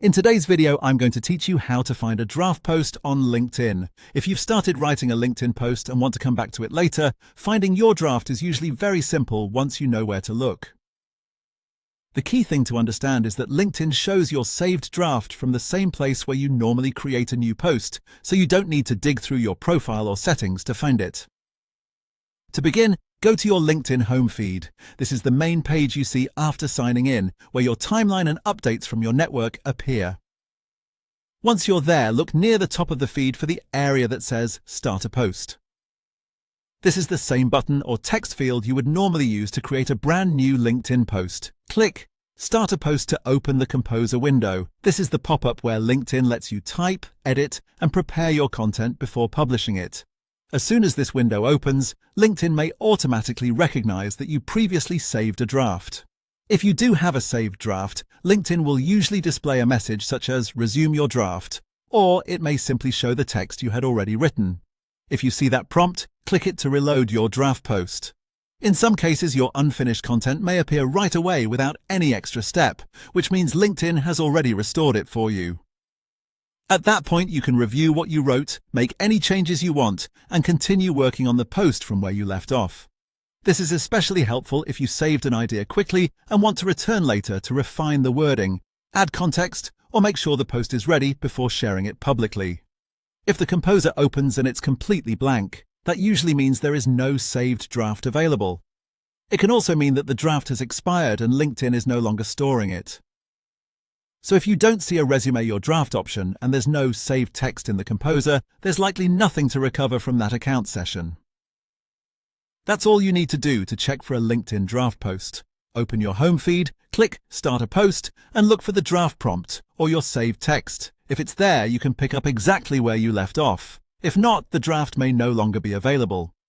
In today's video, I'm going to teach you how to find a draft post on LinkedIn. If you've started writing a LinkedIn post and want to come back to it later, finding your draft is usually very simple once you know where to look. The key thing to understand is that LinkedIn shows your saved draft from the same place where you normally create a new post, so you don't need to dig through your profile or settings to find it. To begin, go to your LinkedIn home feed. This is the main page you see after signing in, where your timeline and updates from your network appear. Once you're there, look near the top of the feed for the area that says Start a Post. This is the same button or text field you would normally use to create a brand new LinkedIn post. Click Start a Post to open the Composer window. This is the pop-up where LinkedIn lets you type, edit, and prepare your content before publishing it. As soon as this window opens, LinkedIn may automatically recognize that you previously saved a draft. If you do have a saved draft, LinkedIn will usually display a message such as Resume your draft, or it may simply show the text you had already written. If you see that prompt, click it to reload your draft post. In some cases, your unfinished content may appear right away without any extra step, which means LinkedIn has already restored it for you. At that point, you can review what you wrote, make any changes you want, and continue working on the post from where you left off. This is especially helpful if you saved an idea quickly and want to return later to refine the wording, add context, or make sure the post is ready before sharing it publicly. If the Composer opens and it's completely blank, that usually means there is no saved draft available. It can also mean that the draft has expired and LinkedIn is no longer storing it. So if you don't see a Resume your draft option and there's no saved text in the Composer, there's likely nothing to recover from that account session. That's all you need to do to check for a LinkedIn draft post. Open your home feed, click Start a Post, and look for the draft prompt or your saved text. If it's there, you can pick up exactly where you left off. If not, the draft may no longer be available.